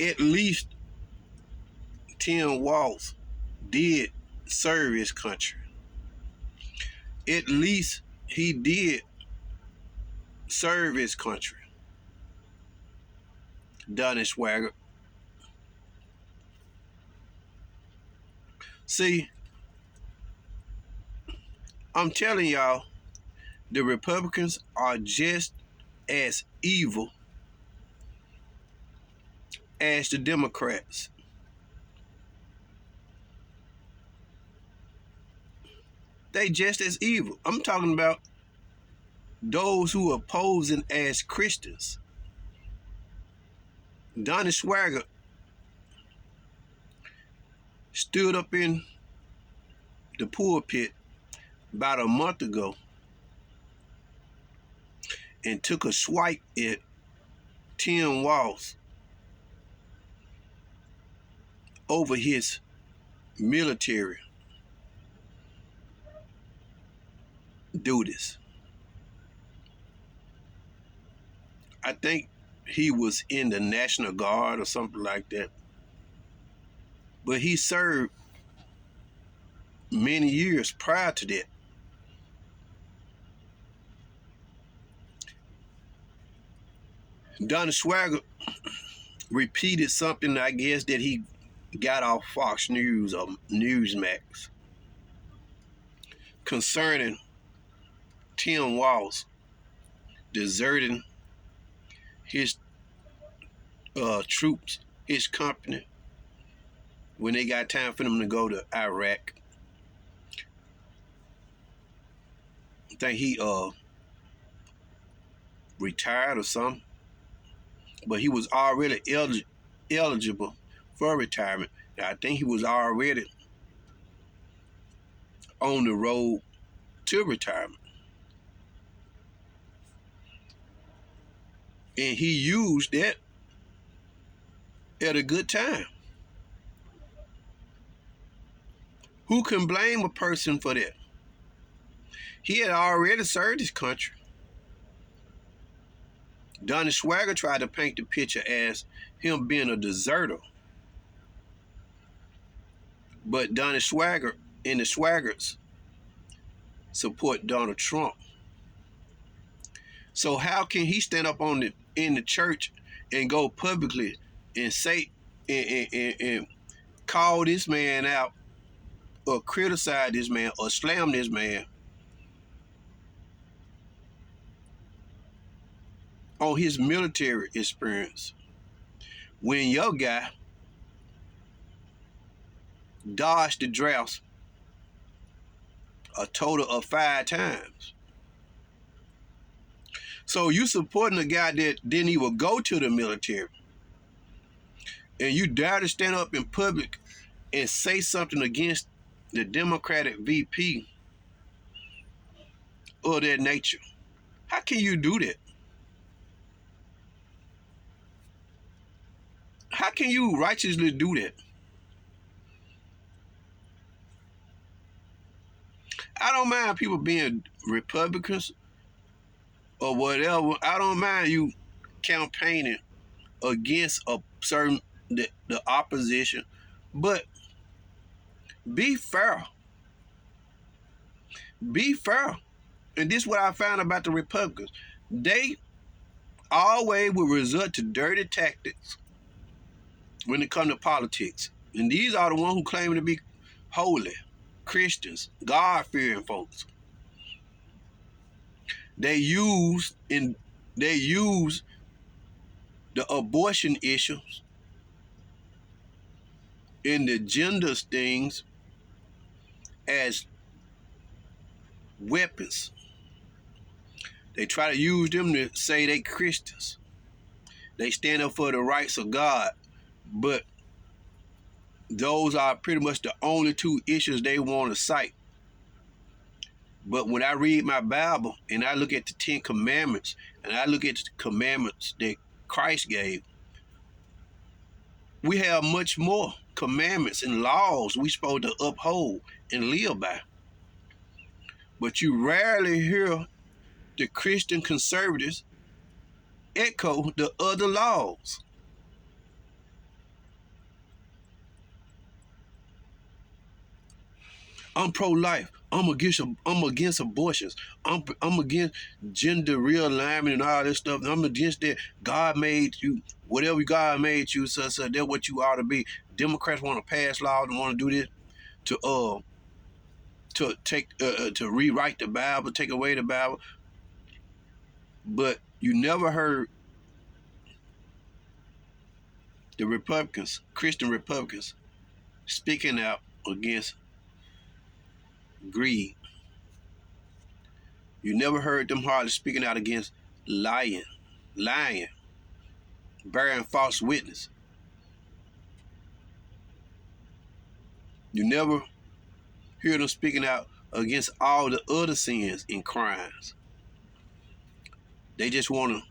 At least Tim Walz did serve his country. At least he did serve his country. Donnie Swagger. See, I'm telling y'all, the Republicans are just as evil as the Democrats. They just as evil. I'm talking about those who are posing as Christians. Donnie Swagger stood up in the pulpit about a month ago and took a swipe at Tim Walz over his military duties. I think he was in the National Guard or something like that. But he served many years prior to that. Donnie Swagger repeated something, I guess, that he got off Fox News or Newsmax concerning Tim Walz deserting his troops, his company, when they got time for them to go to Iraq. I think he retired or something, but he was already eligible for retirement. I think he was already on the road to retirement. And he used that at a good time. Who can blame a person for that? He had already served his country. Donnie Swagger tried to paint the picture as him being a deserter. But Donnie Swagger and the Swaggers support Donald Trump. So how can he stand up in the church and go publicly and say and call this man out or criticize this man or slam this man on his military experience when your guy dodged the draft a total of 5 times? So you supporting a guy that didn't even go to the military, and you dare to stand up in public and say something against the Democratic VP of that nature. How can you do that? How can you righteously do that? I don't mind people being Republicans or whatever. I don't mind you campaigning against a certain the opposition, but be fair. Be fair. And this is what I found about the Republicans. They always will resort to dirty tactics when it comes to politics. And these are the ones who claim to be holy, Christians, God-fearing folks. They use the abortion issues and the gender things as weapons. They try to use them to say they Christians. They stand up for the rights of God, but those are pretty much the only 2 issues they want to cite. But when I read my Bible and I look at the 10 commandments and I look at the commandments that Christ gave, we have much more commandments and laws we supposed to uphold and live by. But you rarely hear the Christian conservatives echo the other laws. I'm pro-life. I'm against abortions. I'm against gender realignment and all this stuff. I'm against that. God made you whatever God made you, so that's what you ought to be. Democrats want to pass laws and want to do this to rewrite the Bible, take away the Bible. But you never heard the Republicans, Christian Republicans, speaking out against greed. You never heard them hardly speaking out against lying, bearing false witness. You never hear them speaking out against all the other sins and crimes. They just want to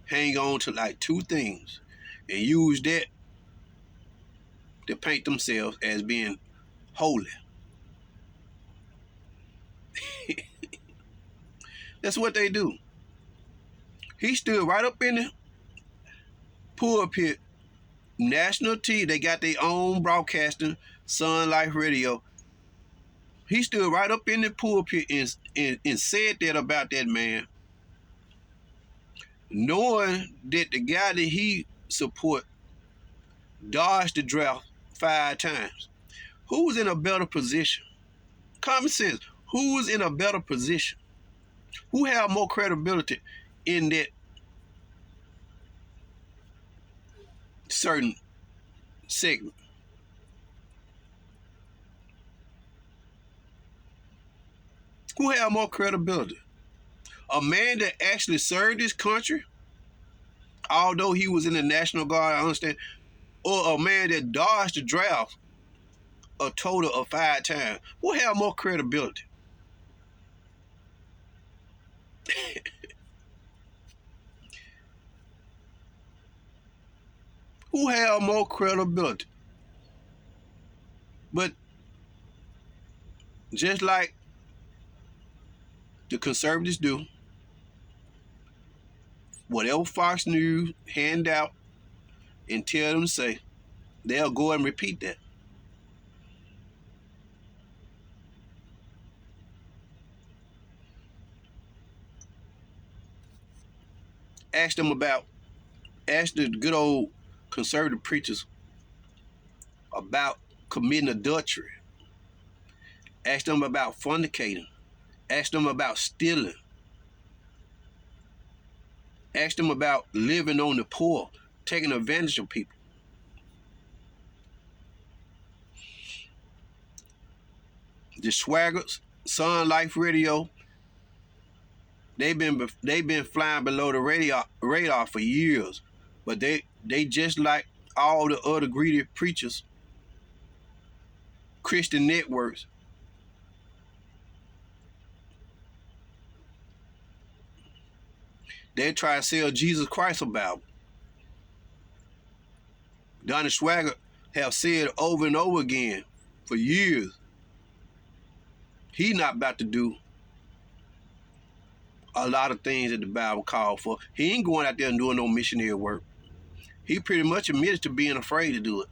hang on to like two things and use that to paint themselves as being holy. That's what they do. He stood right up in the pulpit, national TV. They got their own broadcasting, Sun Life Radio. He stood right up in the pulpit and said that about that man, knowing that the guy that he support dodged the draft 5 times. Who was in a better position? Common sense. Who was in a better position? Who had more credibility in that certain segment? Who had more credibility? A man that actually served his country, although he was in the National Guard, I understand, or a man that dodged the draft a total of 5 times? Who had more credibility? Who had more credibility? But just like the conservatives do, whatever Fox News hand out and tell them to say, they'll go and repeat that. Ask the good old conservative preachers about committing adultery. Ask them about fornicating. Ask them about stealing. Ask them about living on the poor, taking advantage of people. The Swaggers, Sun Life Radio, they've been flying below the radar for years, but they just like all the other greedy preachers, Christian networks. They try to sell Jesus Christ a Bible. Donnie Swagger have said over and over again for years, he not about to do a lot of things that the Bible called for. He ain't going out there and doing no missionary work. He pretty much admitted to being afraid to do it.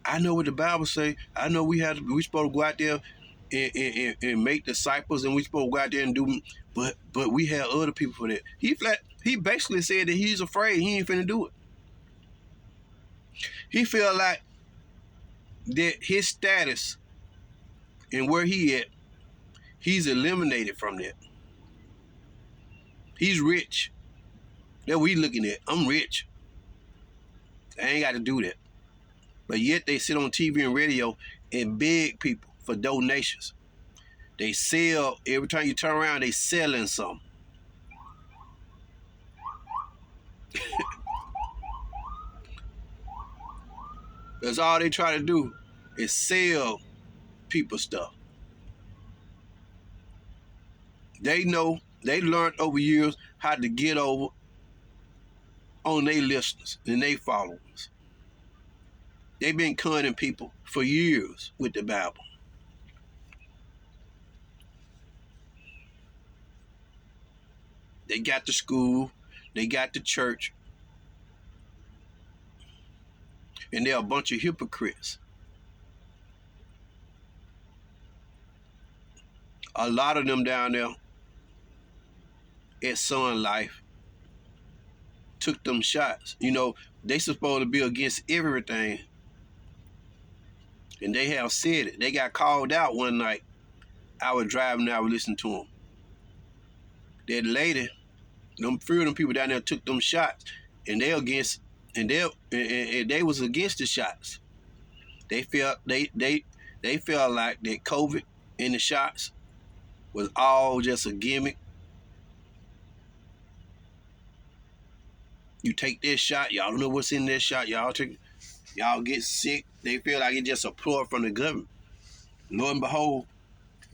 I know what the Bible say. I know we supposed to go out there and make disciples, and we supposed to go out there and do, but we have other people for that. He basically said that he's afraid. He ain't finna do it. He feel like that his status and where he at, he's eliminated from that. He's rich. That we looking at. I'm rich. I ain't got to do that. But yet they sit on TV and radio and beg people for donations. They sell, every time you turn around, they selling something. That's all they try to do is sell people stuff. They know, they learned over years how to get over on their listeners and their followers. They've been conning people for years with the Bible. They got the school, they got the church, and they're a bunch of hypocrites. A lot of them down there at Sun Life took them shots. You know, they supposed to be against everything. And they have said it. They got called out one night. I was driving, I was listening to them. That lady, them few of them people down there took them shots, and they was against the shots. They felt like that COVID and the shots was all just a gimmick. You take this shot, y'all don't know what's in this shot, y'all get sick. They feel like it's just a ploy from the government. Lo and behold,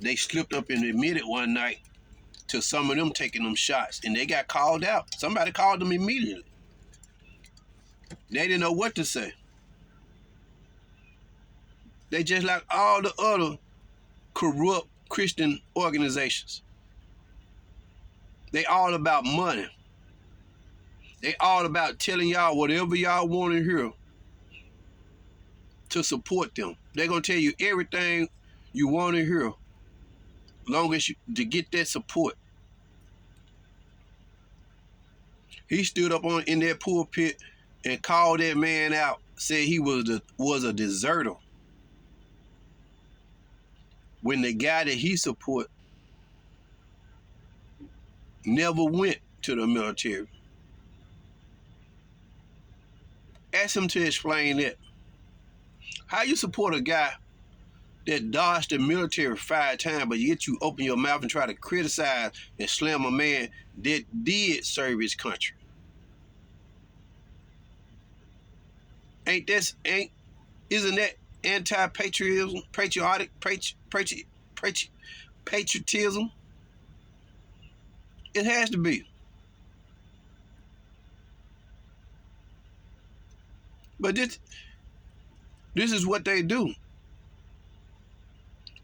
they slipped up and admitted one night to some of them taking them shots, and they got called out. Somebody called them immediately. They didn't know what to say. They just like all the other corrupt Christian organizations. They all about money. They all about telling y'all whatever y'all want to hear to support them. They're going to tell you everything you want to hear long as to get that support. He stood up in that pulpit and called that man out, said he was a deserter, when the guy that he support never went to the military. Ask him to explain that. How you support a guy that dodged the military 5 times, but yet you open your mouth and try to criticize and slam a man that did serve his country? Isn't that anti-patriotism, patriotism? It has to be. But this is what they do.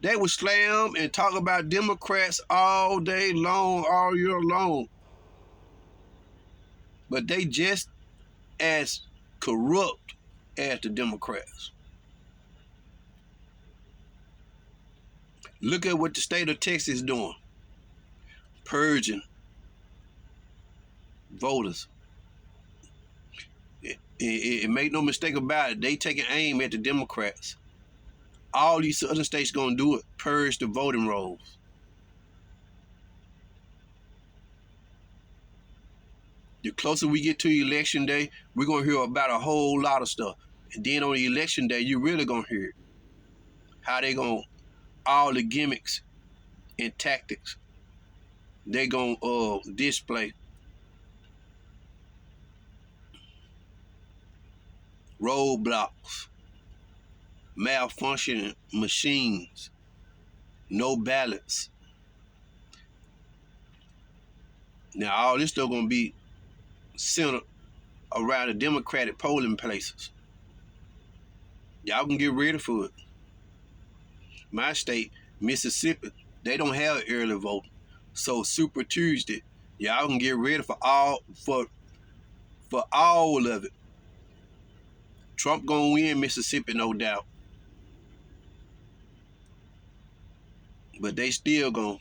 They would slam and talk about Democrats all day long, all year long. But they just as corrupt as the Democrats. Look at what the state of Texas is doing. Purging voters. Make no mistake about it, they taking aim at the Democrats. All these other states gonna do it, purge the voting rolls. The closer we get to election day, we're gonna hear about a whole lot of stuff. And then on the election day, you really gonna hear it. How they gonna, all the gimmicks and tactics they gonna display. Roadblocks, malfunctioning machines, no balance. Now all this stuff gonna be centered around the Democratic polling places. Y'all can get ready for it. My state, Mississippi, they don't have early voting. So Super Tuesday, y'all can get ready for all of it. Trump gonna win Mississippi, no doubt. But they still gonna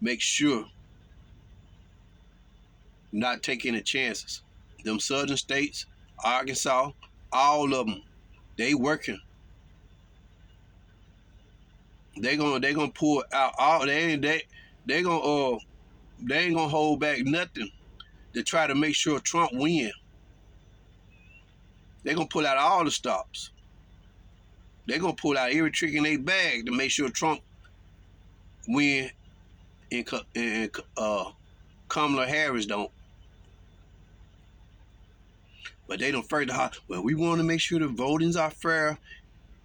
make sure not take any chances. Them southern states, Arkansas, all of them, they working. They gonna pull out all they ain't gonna hold back nothing to try to make sure Trump win. They're going to pull out all the stops. They're going to pull out every trick in their bag to make sure Trump win and Kamala Harris don't. But they don't further hard. Well, we want to make sure the votings are fair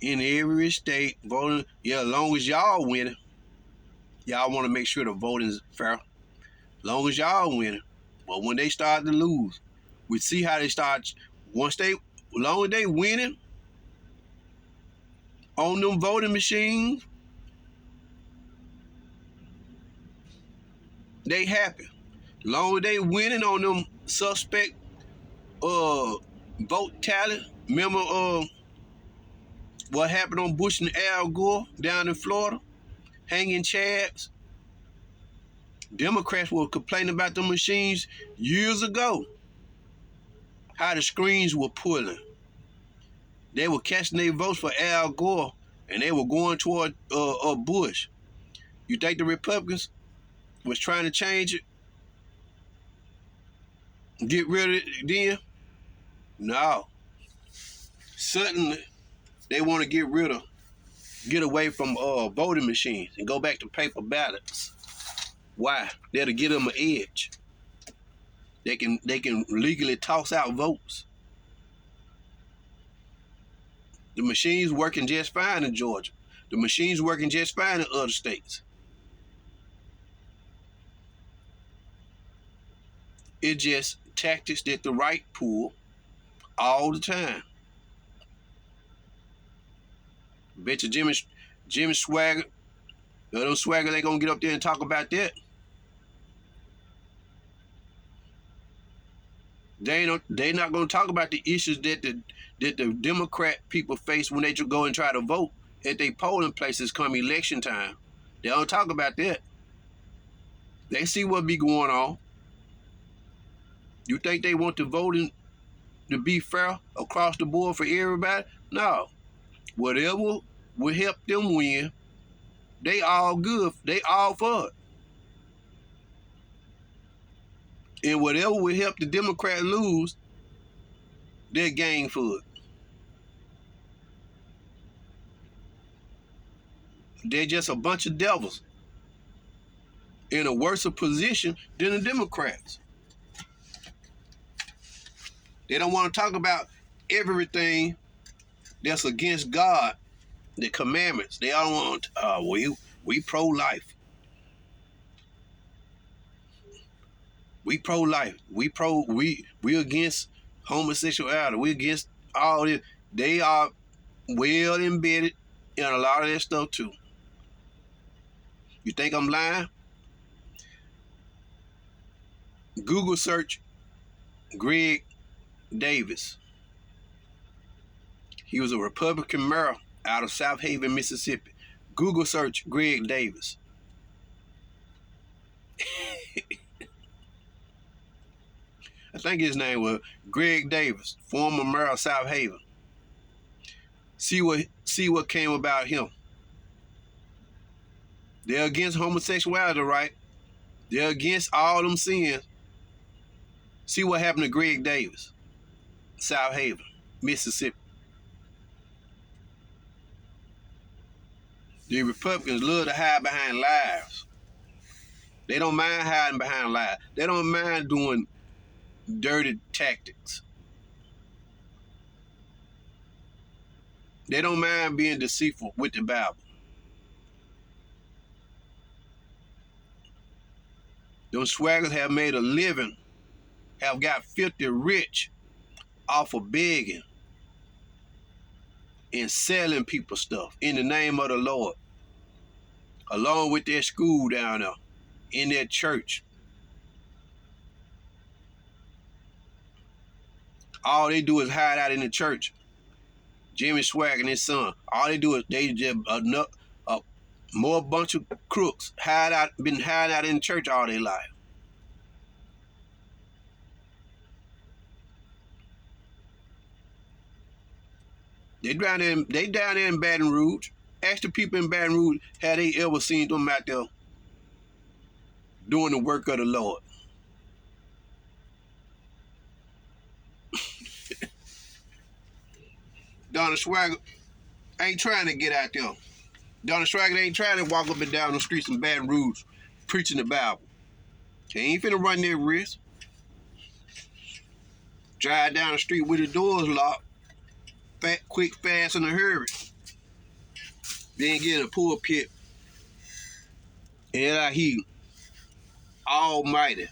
in every state. Voting, yeah, as long as y'all winning. Y'all want to make sure the voting's fair. As long as y'all winning. But when they start to lose, we see how they start. As long as they winning on them voting machines, they happy. As long as they winning on them suspect vote tally. Remember what happened on Bush and Al Gore down in Florida? hanging chads. Democrats were complaining about the machines years ago. How the screens were pulling. They were casting their votes for Al Gore, and they were going toward Bush. You think the Republicans was trying to change it? Get rid of it then? No. Suddenly, they want to get away from voting machines and go back to paper ballots. Why? That'll give them an edge. They can legally toss out votes. The machine's working just fine in Georgia. The machine's working just fine in other states. It's just tactics that the right pull all the time. Bet you Jimmy Swagger, those Swagger, they gonna get up there and talk about that. They not gonna talk about the issues that the Democrat people face when they go and try to vote at their polling places come election time. They don't talk about that. They see what be going on. You think they want the voting to be fair across the board for everybody? No. Whatever will help them win, they all good. They all for it. And whatever will help the Democrat lose, they're game for it. They're just a bunch of devils in a worse position than the Democrats. They don't want to talk about everything that's against God, the commandments. They all want, we pro-life. We pro-life. We against homosexuality. We against all this. They are well embedded in a lot of that stuff too. You think I'm lying? Google search Greg Davis. He was a Republican mayor out of South Haven, Mississippi. Google search Greg Davis. I think his name was Greg Davis, former mayor of South Haven. See what came about him. They're against homosexuality, right? They're against all them sins. See what happened to Greg Davis, South Haven, Mississippi. The Republicans love to hide behind lies. They don't mind hiding behind lies. They don't mind doing dirty tactics. They don't mind being deceitful with the Bible. Those swaggers have made a living, have got filthy rich off of begging and selling people stuff in the name of the Lord, along with their school down there, in their church. All they do is hide out in the church. Jimmy Swagger and his son, all they do is they just more bunch of crooks been hiding out in church all their life. They down there in Baton Rouge. Ask the people in Baton Rouge, have they ever seen them out there doing the work of the Lord? Donnie Swagger ain't trying to get out there. Donnie Swagger ain't trying to walk up and down the streets in Baton Rouge preaching the Bible. He ain't finna run that risk. Drive down the street with the doors locked. Quick, fast, in a hurry. Then get in a pulpit. And he Almighty.